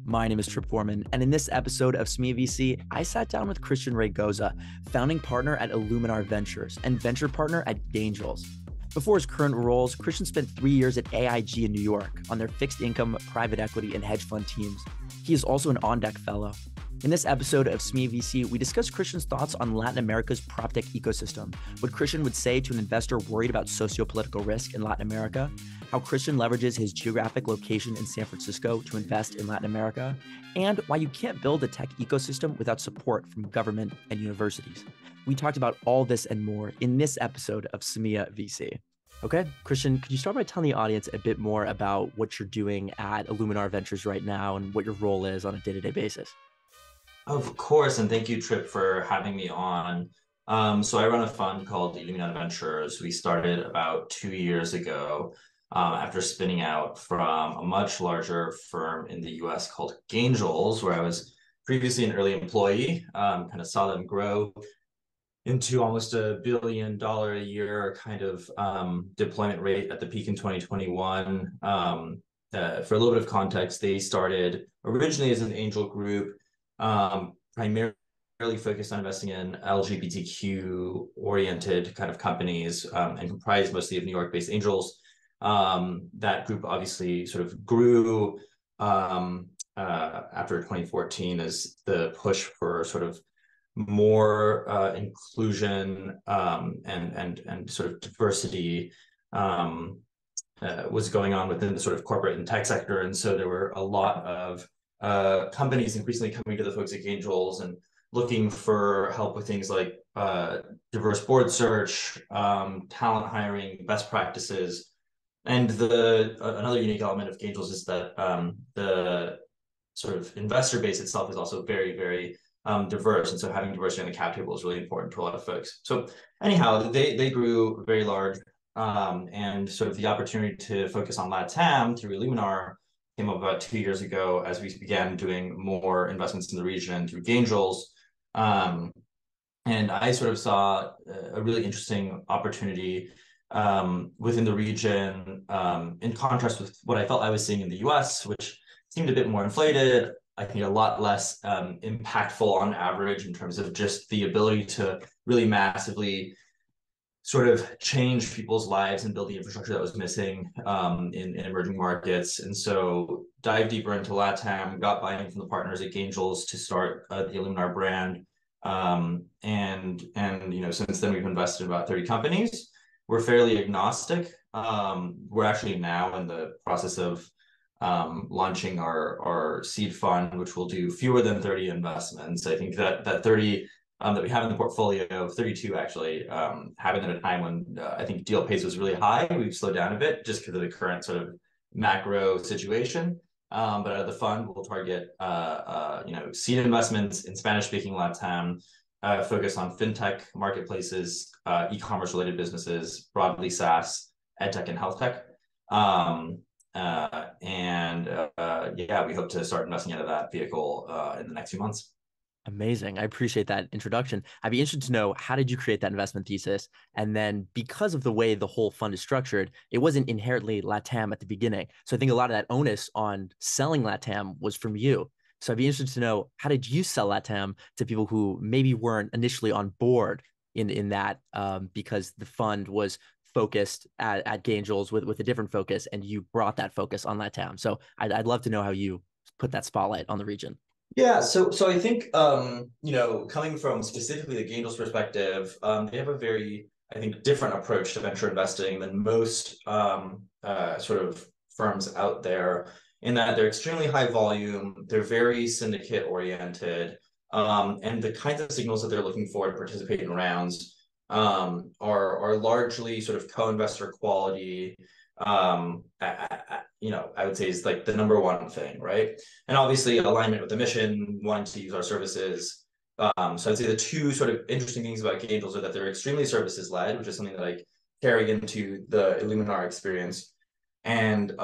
My name is Gorman, and in this episode of Semilla.VC, I sat down with Cristian Raygoza, founding partner at Iluminar Ventures and venture partner at Gaingels. Before his current roles, Cristian spent 3 years at AIG in New York on their fixed income, private equity, and hedge fund teams. He is also an on-deck fellow. In this episode of Semilla.VC, we discuss Cristian's thoughts on Latin America's PropTech ecosystem, what Cristian would say to an investor worried about sociopolitical risk in Latin America, how Cristian leverages his geographic location in San Francisco to invest in Latin America, and why you can't build a tech ecosystem without support from government and universities. We talked about all this and more in this episode of Semilla.VC. Okay, Cristian, could you start by telling the audience a bit more about what you're doing at Iluminar Ventures right now and what your role is on a day-to-day basis? Of course, and thank you, Trip, for having me on. So I run a fund called Iluminar Ventures. We started about 2 years ago after spinning out from a much larger firm in the US called Gaingels, where I was previously an early employee, kind of saw them grow into almost $1 billion a year kind of deployment rate at the peak in 2021. For a little bit of context, they started originally as an angel group, primarily focused on investing in LGBTQ-oriented kind of companies and comprised mostly of New York-based angels. That group obviously sort of grew after 2014 as the push for sort of more inclusion and sort of diversity was going on within the sort of corporate and tech sector. And so there were a lot of companies increasingly coming to the folks at Gaingels and looking for help with things like diverse board search, talent hiring, best practices. And another unique element of Gaingels is that the sort of investor base itself is also very, very diverse. And so having diversity on the cap table is really important to a lot of folks. So anyhow, they grew very large, and sort of the opportunity to focus on LATAM through Iluminar came up about 2 years ago as we began doing more investments in the region through Gaingels. And I sort of saw a really interesting opportunity within the region, in contrast with what I felt I was seeing in the US, which seemed a bit more inflated. I think a lot less impactful on average in terms of just the ability to really massively sort of change people's lives and build the infrastructure that was missing in emerging markets. And so dive deeper into LATAM, got buy-in from the partners at Gaingels to start the Iluminar brand. And since then we've invested in about 30 companies. We're fairly agnostic. We're actually now in the process of launching our seed fund, which will do fewer than 30 investments. I think that 30 that we have in the portfolio, 32 actually, happened at a time when I think deal pace was really high. We've slowed down a bit just because of the current sort of macro situation. But out of the fund, we'll target seed investments in Spanish-speaking LATAM, focus on fintech marketplaces, e-commerce related businesses, broadly SaaS, edtech, and health tech. We hope to start investing out of that vehicle in the next few months. Amazing. I appreciate that introduction. I'd be interested to know, how did you create that investment thesis? And then because of the way the whole fund is structured, it wasn't inherently LATAM at the beginning. So I think a lot of that onus on selling LATAM was from you. So I'd be interested to know, how did you sell LATAM to people who maybe weren't initially on board in that because the fund was focused at Gaingels with a different focus, and you brought that focus on LATAM. So I'd love to know how you put that spotlight on the region. Yeah, so I think coming from specifically the Gaingels perspective, they have a very, I think, different approach to venture investing than most sort of firms out there, in that they're extremely high volume, they're very syndicate oriented, and the kinds of signals that they're looking for to participate in rounds are largely sort of co-investor quality. I would say is like the number one thing, right? And obviously alignment with the mission, wanting to use our services. So I'd say the two sort of interesting things about Gaingels are that they're extremely services led, which is something that I carry into the Iluminar experience. And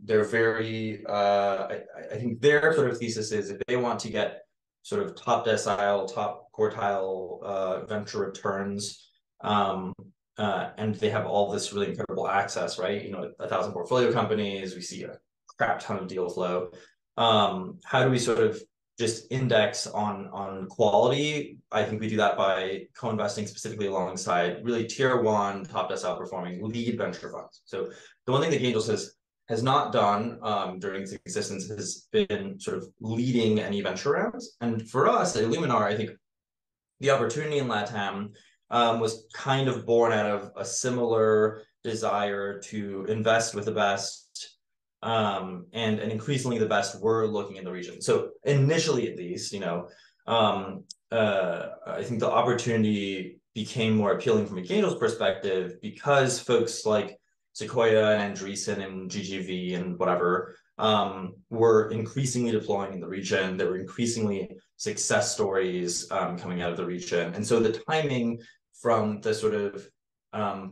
they're very, I think their sort of thesis is, if they want to get sort of top decile, top quartile venture returns, and they have all this really incredible access, right? 1,000 portfolio companies, we see a crap ton of deal flow. How do we sort of just index on quality? I think we do that by co-investing specifically alongside really tier one, top decile performing lead venture funds. So the one thing that Gaingels has not done during its existence has been sort of leading any venture rounds. And for us at Iluminar, I think the opportunity in LATAM was kind of born out of a similar desire to invest with the best, and increasingly the best were looking in the region. So initially, at least, I think the opportunity became more appealing from a Gaingels perspective because folks like Sequoia and Andreessen and GGV and whatever were increasingly deploying in the region. There were increasingly success stories coming out of the region. And so the timing from the sort of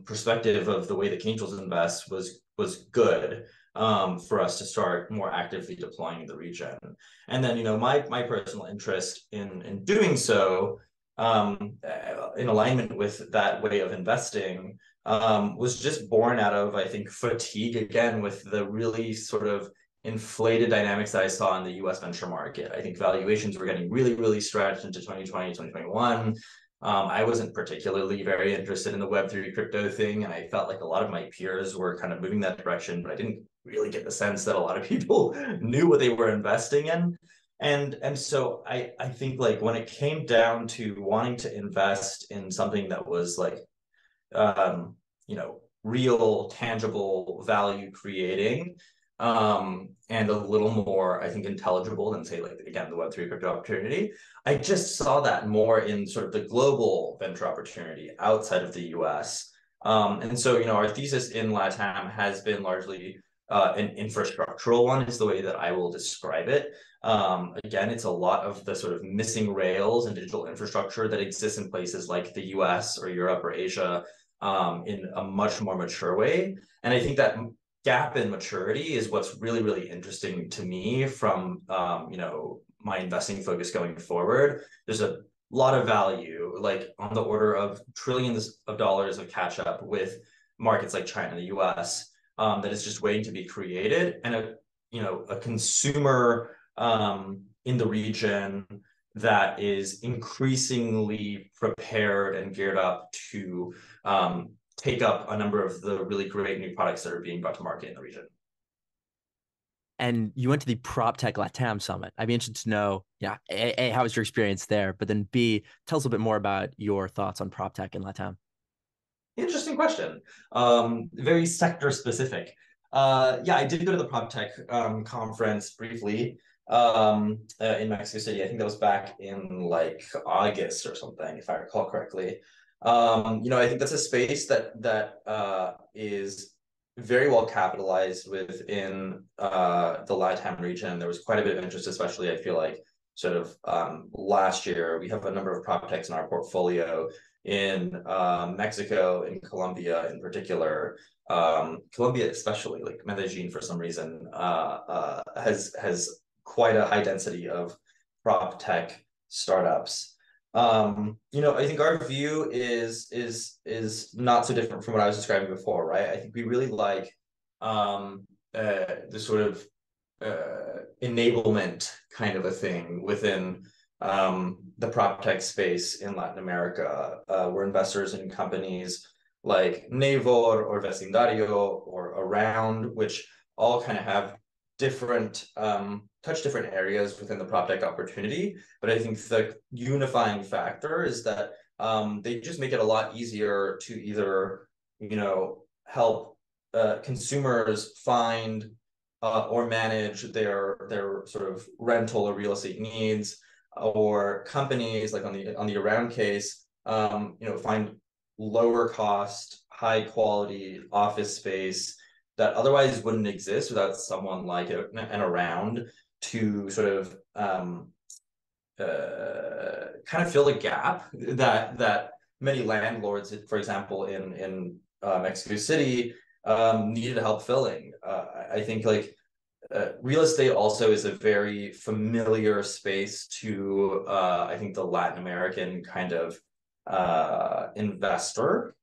perspective of the way that Gaingels invest was good for us to start more actively deploying in the region. And then, my personal interest in doing so in alignment with that way of investing was just born out of, I think, fatigue again with the really sort of inflated dynamics that I saw in the US venture market. I think valuations were getting really, really stretched into 2020, 2021. I wasn't particularly very interested in the Web3 crypto thing, and I felt like a lot of my peers were kind of moving that direction, but I didn't really get the sense that a lot of people knew what they were investing in. And so I think like when it came down to wanting to invest in something that was like real tangible value creating, and a little more, I think, intelligible than, say, like, again, the Web3 crypto opportunity. I just saw that more in sort of the global venture opportunity outside of the US. And so, our thesis in LATAM has been largely an infrastructural one, is the way that I will describe it. Again, it's a lot of the sort of missing rails and digital infrastructure that exists in places like the US or Europe or Asia in a much more mature way. And I think that gap in maturity is what's really, really interesting to me from, my investing focus going forward. There's a lot of value, like on the order of trillions of dollars of catch up with markets like China and the US, that is just waiting to be created. And a consumer in the region that is increasingly prepared and geared up to take up a number of the really great new products that are being brought to market in the region. And you went to the PropTech LATAM Summit. I'd be interested to know, A, how was your experience there? But then B, tell us a bit more about your thoughts on PropTech in LATAM. Interesting question. Very sector specific. I did go to the PropTech conference briefly in Mexico City. I think that was back in like August or something, if I recall correctly. I think that's a space that is very well capitalized within the LATAM region. There was quite a bit of interest, especially I feel like sort of last year. We have a number of PropTechs in our portfolio in Mexico, in Colombia in particular. Colombia especially, like Medellin for some reason, has quite a high density of PropTech startups. I think our view is not so different from what I was describing before, right? I think we really like the sort of enablement kind of a thing within the PropTech space in Latin America. We're investors in companies like Navor or Vecindario or Around, which all kind of have different touch different areas within the PropTech opportunity. But I think the unifying factor is that they just make it a lot easier to either help consumers find or manage their sort of rental or real estate needs, or companies like on the Around case, find lower cost, high quality office space that otherwise wouldn't exist without someone like an Around to sort of kind of fill the gap that many landlords, for example, in Mexico City, needed help filling. I think like real estate also is a very familiar space to I think the Latin American kind of investor.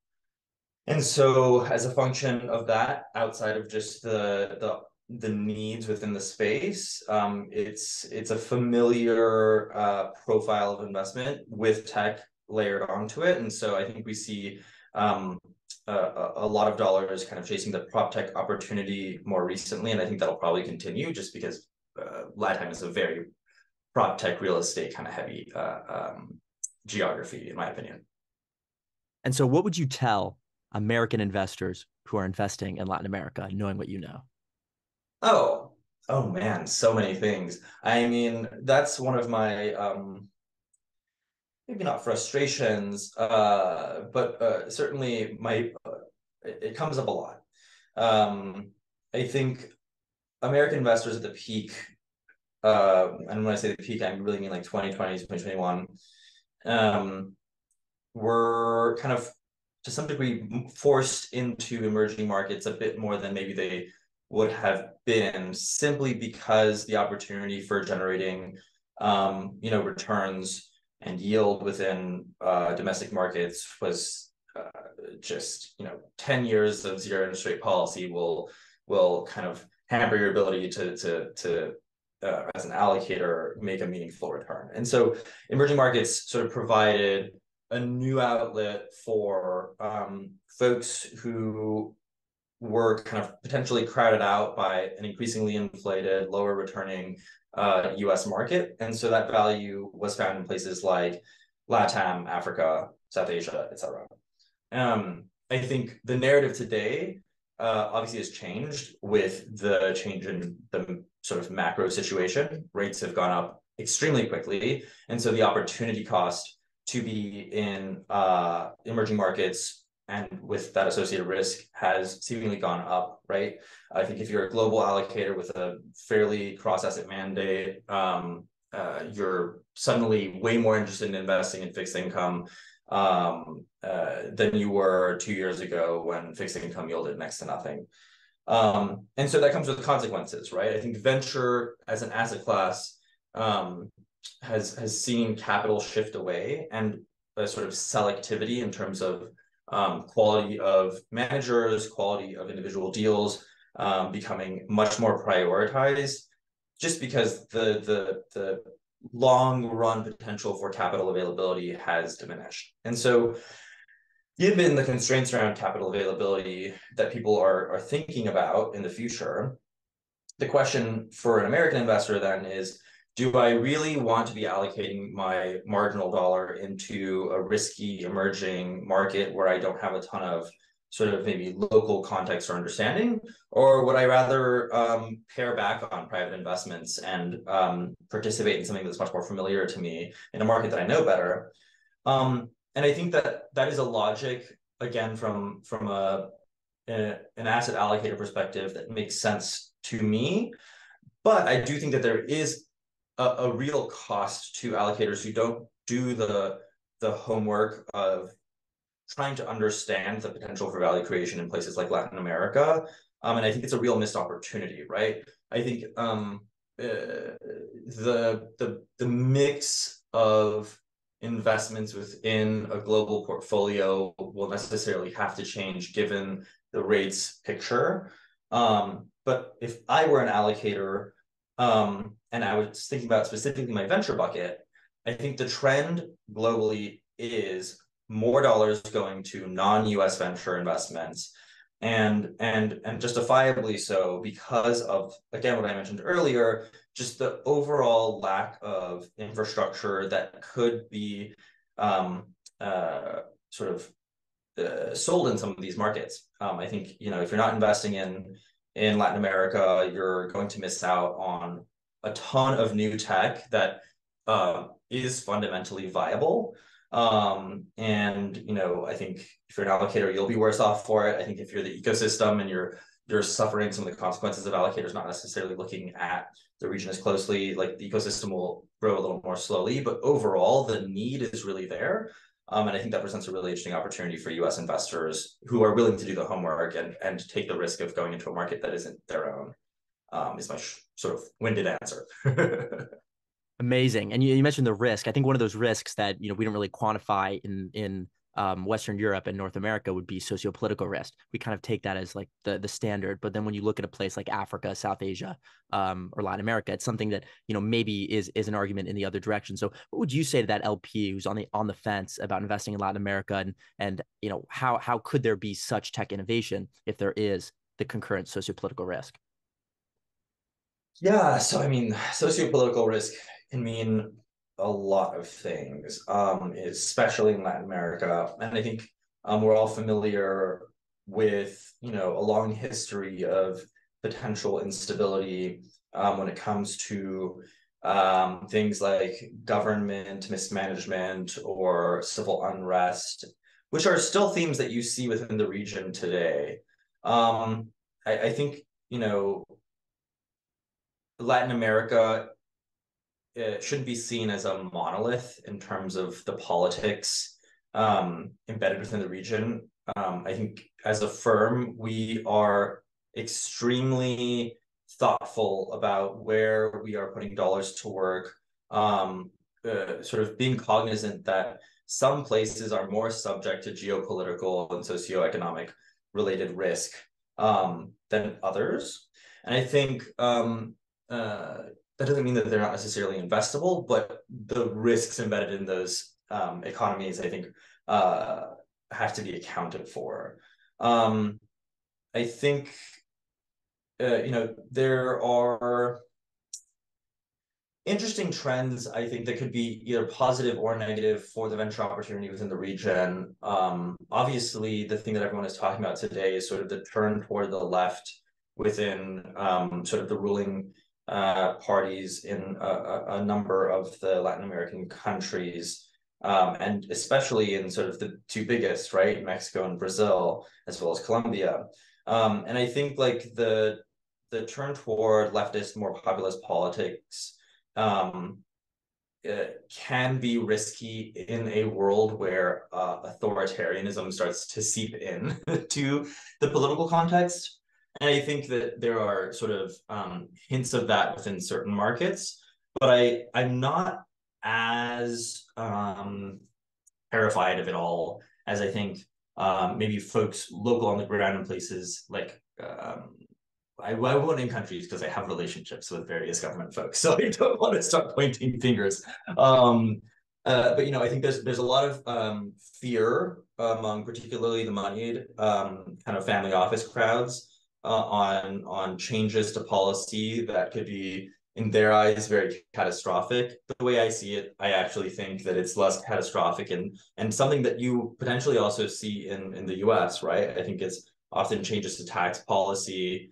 And so as a function of that, outside of just the the needs within the space. It's a familiar profile of investment with tech layered onto it, and so I think we see a lot of dollars kind of chasing the PropTech opportunity more recently, and I think that'll probably continue just because LATAM is a very PropTech real estate kind of heavy geography, in my opinion. And so what would you tell American investors who are investing in Latin America, knowing what you know? Oh, oh man, so many things. I mean, that's one of my maybe not frustrations, but certainly it comes up a lot. I think American investors at the peak, and when I say the peak, I really mean like 2020, 2021, were kind of to some degree forced into emerging markets a bit more than maybe they would have been, simply because the opportunity for generating returns and yield within domestic markets was just 10 years of zero interest rate policy will kind of hamper your ability to as an allocator make a meaningful return. And so emerging markets sort of provided a new outlet for folks who were kind of potentially crowded out by an increasingly inflated, lower returning US market. And so that value was found in places like LATAM, Africa, South Asia, et cetera. I think the narrative today obviously has changed with the change in the sort of macro situation. Rates have gone up extremely quickly. And so the opportunity cost to be in emerging markets and with that associated risk has seemingly gone up, right? I think if you're a global allocator with a fairly cross-asset mandate, you're suddenly way more interested in investing in fixed income than you were 2 years ago when fixed income yielded next to nothing. And so that comes with consequences, right? I think venture as an asset class has seen capital shift away, and a sort of selectivity in terms of quality of managers, quality of individual deals becoming much more prioritized, just because the long run potential for capital availability has diminished. And so given the constraints around capital availability that people are thinking about in the future, the question for an American investor then is, do I really want to be allocating my marginal dollar into a risky emerging market where I don't have a ton of sort of maybe local context or understanding? Or would I rather pare back on private investments and participate in something that's much more familiar to me in a market that I know better? And I think that is a logic, again, from an asset allocator perspective that makes sense to me. But I do think that there is a real cost to allocators who don't do the homework of trying to understand the potential for value creation in places like Latin America. And I think it's a real missed opportunity, right? I think the mix of investments within a global portfolio will necessarily have to change given the rates picture. But if I were an allocator, and I was thinking about specifically my venture bucket, I think the trend globally is more dollars going to non-US venture investments, and justifiably so, because of, again, what I mentioned earlier, just the overall lack of infrastructure that could be sort of sold in some of these markets. I think, if you're not investing in Latin America, you're going to miss out on a ton of new tech that is fundamentally viable. And I think if you're an allocator, you'll be worse off for it. I think if you're the ecosystem and you're suffering some of the consequences of allocators not necessarily looking at the region as closely, like the ecosystem will grow a little more slowly, but overall the need is really there. And I think that presents a really interesting opportunity for US investors who are willing to do the homework and take the risk of going into a market that isn't their own, is my sort of winded answer. Amazing. And you mentioned the risk. I think one of those risks that we don't really quantify in Western Europe and North America would be sociopolitical risk. We kind of take that as like the standard. But then when you look at a place like Africa, South Asia, or Latin America, it's something that, maybe is an argument in the other direction. So what would you say to that LP who's on the fence about investing in Latin America, and how could there be such tech innovation if there is the concurrent sociopolitical risk? Yeah, so I mean, sociopolitical risk can mean a lot of things, especially in Latin America. And I think we're all familiar with, a long history of potential instability when it comes to things like government mismanagement or civil unrest, which are still themes that you see within the region today. I think, Latin America shouldn't be seen as a monolith in terms of the politics embedded within the region. I think as a firm, we are extremely thoughtful about where we are putting dollars to work, sort of being cognizant that some places are more subject to geopolitical and socioeconomic related risk than others. And I think that doesn't mean that they're not necessarily investable, but the risks embedded in those economies, I think, have to be accounted for. I think, there are interesting trends, I think, that could be either positive or negative for the venture opportunity within the region. Obviously, the thing that everyone is talking about today is sort of the turn toward the left within sort of the ruling parties in a number of the Latin American countries, and especially in sort of the two biggest, right, Mexico and Brazil, as well as Colombia. And I think like the turn toward leftist, more populist politics can be risky in a world where authoritarianism starts to seep in to the political context. And I think that there are sort of hints of that within certain markets, but I'm not as terrified of it all as I think maybe folks local on the ground in places like I won't name countries because I have relationships with various government folks, so I don't want to start pointing fingers. But I think there's a lot of fear among particularly the moneyed kind of family office crowds on changes to policy that could be, in their eyes, very catastrophic. But the way I see it, I actually think that it's less catastrophic and something that you potentially also see in the US, right? I think it's often changes to tax policy,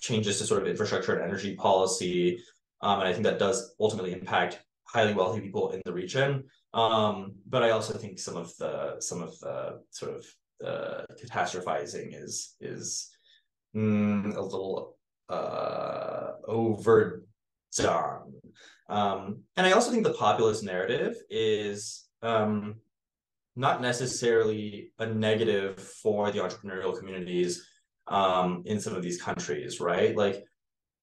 changes to sort of infrastructure and energy policy. And I think that does ultimately impact highly wealthy people in the region. But I also think some of the sort of catastrophizing is a little overdone. And I also think the populist narrative is not necessarily a negative for the entrepreneurial communities in some of these countries, right? Like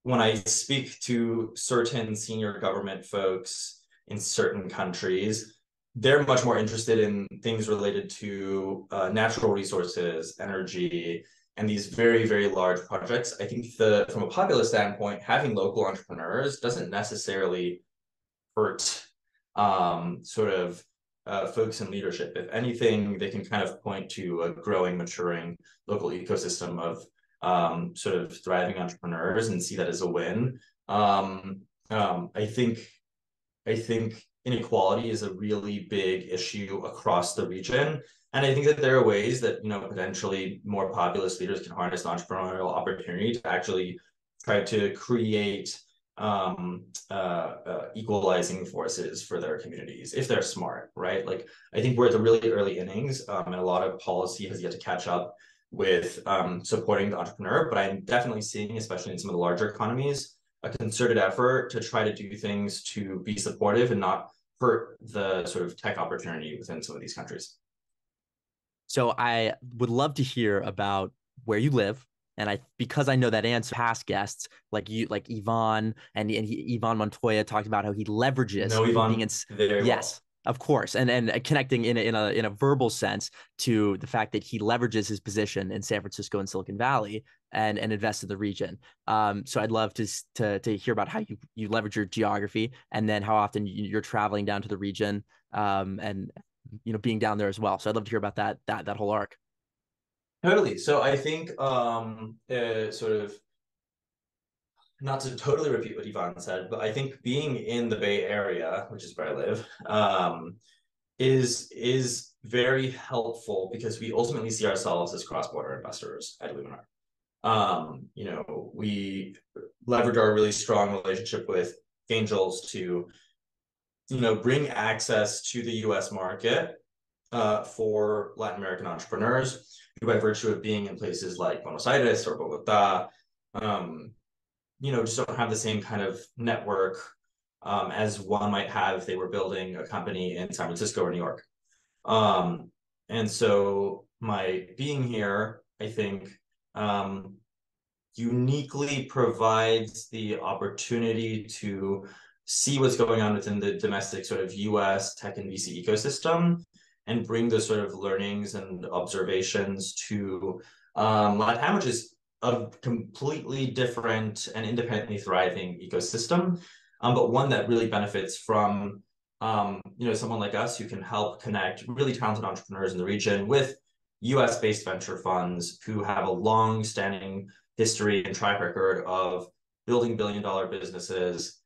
when I speak to certain senior government folks in certain countries, they're much more interested in things related to natural resources, energy, and these very, very large projects. I think from a populist standpoint, having local entrepreneurs doesn't necessarily hurt sort of folks in leadership. If anything, they can kind of point to a growing, maturing local ecosystem of sort of thriving entrepreneurs and see that as a win. I think inequality is a really big issue across the region. And I think that there are ways that, potentially more populist leaders can harness the entrepreneurial opportunity to actually try to create equalizing forces for their communities if they're smart, right? Like I think we're at the really early innings, and a lot of policy has yet to catch up with supporting the entrepreneur. But I'm definitely seeing, especially in some of the larger economies, a concerted effort to try to do things to be supportive and not hurt the sort of tech opportunity within some of these countries. So I would love to hear about where you live. And because I know that answer, past guests like you, like Ivan and Ivan Montoya talked about how he leverages No, Ivan, being very yes. Of course, and connecting in a verbal sense to the fact that he leverages his position in San Francisco and Silicon Valley and invests in the region. So I'd love to hear about how you leverage your geography, and then how often you're traveling down to the region, and being down there as well. So I'd love to hear about that whole arc. Totally. So I think sort of, not to totally repeat what Yvonne said, but I think being in the Bay Area, which is where I live, is very helpful because we ultimately see ourselves as cross-border investors at Iluminar. We leverage our really strong relationship with Gaingels to, bring access to the US market for Latin American entrepreneurs who, by virtue of being in places like Buenos Aires or Bogota, just don't have the same kind of network as one might have if they were building a company in San Francisco or New York. And so my being here, I think, uniquely provides the opportunity to see what's going on within the domestic sort of US tech and VC ecosystem and bring those sort of learnings and observations to LATAM, which is a completely different and independently thriving ecosystem, but one that really benefits from someone like us who can help connect really talented entrepreneurs in the region with US-based venture funds who have a long-standing history and track record of building billion-dollar businesses,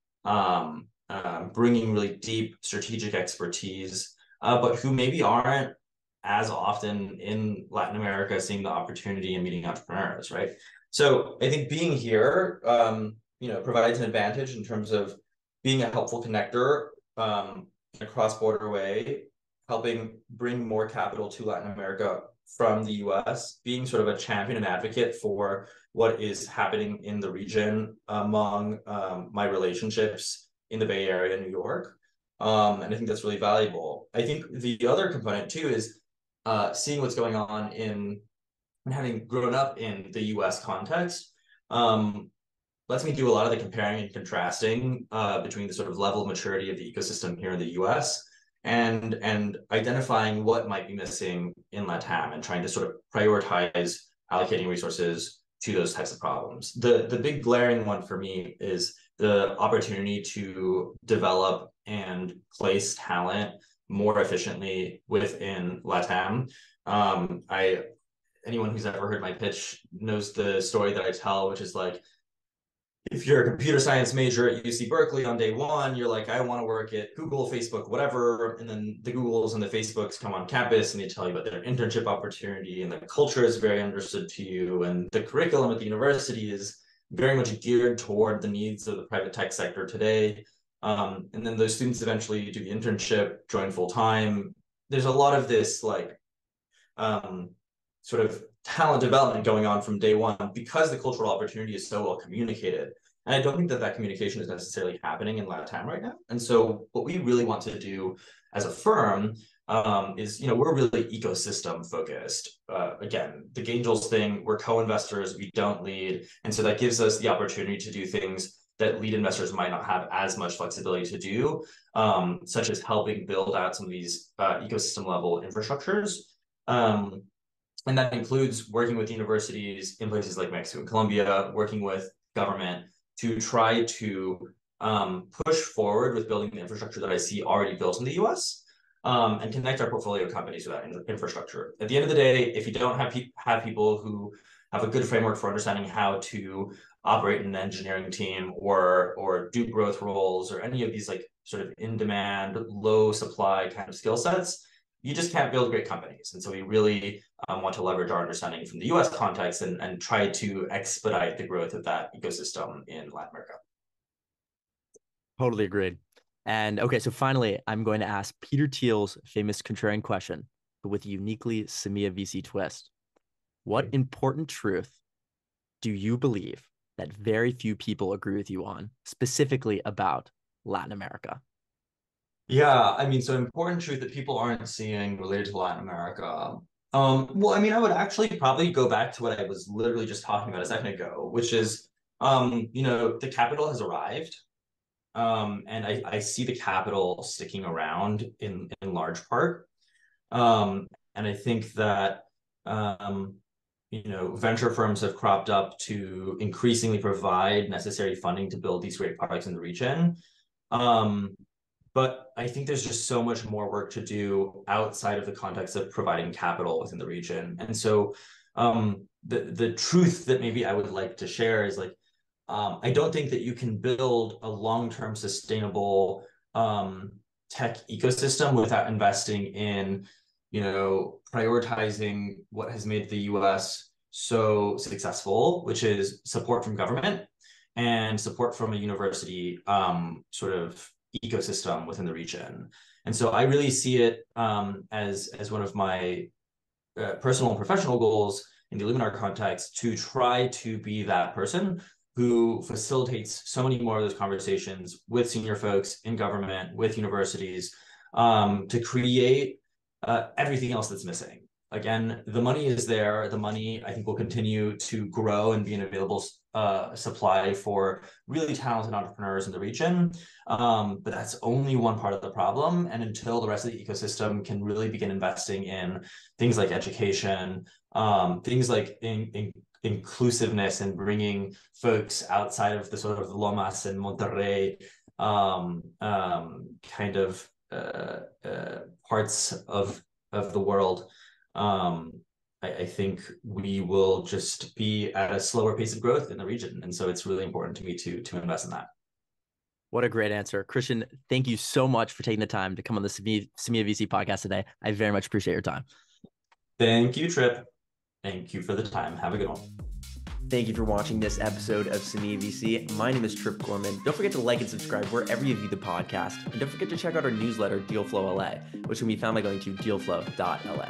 bringing really deep strategic expertise, but who maybe aren't as often in Latin America seeing the opportunity and meeting entrepreneurs, right? So I think being here, provides an advantage in terms of being a helpful connector in a cross-border way, helping bring more capital to Latin America from the US, being sort of a champion and advocate for what is happening in the region among my relationships in the Bay Area, New York. And I think that's really valuable. I think the other component too is seeing what's going on and having grown up in the US context, lets me do a lot of the comparing and contrasting between the sort of level of maturity of the ecosystem here in the US and identifying what might be missing in LATAM and trying to sort of prioritize allocating resources to those types of problems. The big glaring one for me is the opportunity to develop and place talent more efficiently within LATAM. Anyone who's ever heard my pitch knows the story that I tell, which is like, if you're a computer science major at UC Berkeley on day one, you're like, I want to work at Google, Facebook, whatever. And then the Googles and the Facebooks come on campus and they tell you about their internship opportunity, and the culture is very understood to you. And the curriculum at the university is very much geared toward the needs of the private tech sector today. And then those students eventually do the internship, join full time. There's a lot of this like sort of talent development going on from day one because the cultural opportunity is so well communicated. And I don't think that that communication is necessarily happening in LATAM right now. And so what we really want to do as a firm is, we're really ecosystem focused. Again, the Gaingels thing, we're co-investors, we don't lead. And so that gives us the opportunity to do things that lead investors might not have as much flexibility to do, such as helping build out some of these ecosystem level infrastructures. And that includes working with universities in places like Mexico and Colombia, working with government to try to push forward with building the infrastructure that I see already built in the US, and connect our portfolio companies with that infrastructure. At the end of the day, if you don't have people who have a good framework for understanding how to operate an engineering team or do growth roles or any of these like sort of in-demand, low supply kind of skill sets, you just can't build great companies. And so we really want to leverage our understanding from the US context and try to expedite the growth of that ecosystem in Latin America. Totally agreed. And okay, so finally, I'm going to ask Peter Thiel's famous contrarian question, but with a uniquely Semilla.VC twist. What important truth do you believe that very few people agree with you on, specifically about Latin America? Yeah, I mean, so important truth that people aren't seeing related to Latin America. Well, I mean, I would actually probably go back to what I was literally just talking about a second ago, which is, the capital has arrived. And I see the capital sticking around in large part. And I think that, venture firms have cropped up to increasingly provide necessary funding to build these great products in the region. But I think there's just so much more work to do outside of the context of providing capital within the region. And so the truth that maybe I would like to share is like, I don't think that you can build a long-term sustainable tech ecosystem without investing in, prioritizing what has made the US so successful, which is support from government and support from a university sort of ecosystem within the region. And so I really see it as one of my personal and professional goals in the Iluminar context to try to be that person who facilitates so many more of those conversations with senior folks in government, with universities, to create everything else that's missing. Again, the money is there. The money, I think, will continue to grow and be an available supply for really talented entrepreneurs in the region. But that's only one part of the problem. And until the rest of the ecosystem can really begin investing in things like education, things like inclusiveness and bringing folks outside of the sort of Lomas and Monterrey kind of parts of the world, I think we will just be at a slower pace of growth in the region. And so it's really important to me to invest in that. What a great answer. Cristian, thank you so much for taking the time to come on the Semilla.VC podcast today. I very much appreciate your time. Thank you, Trip. Thank you for the time. Have a good one. Thank you for watching this episode of Semilla.VC. My name is Trip Gorman. Don't forget to like and subscribe wherever you view the podcast. And don't forget to check out our newsletter, Dealflow LA, which can be found by going to dealflow.la.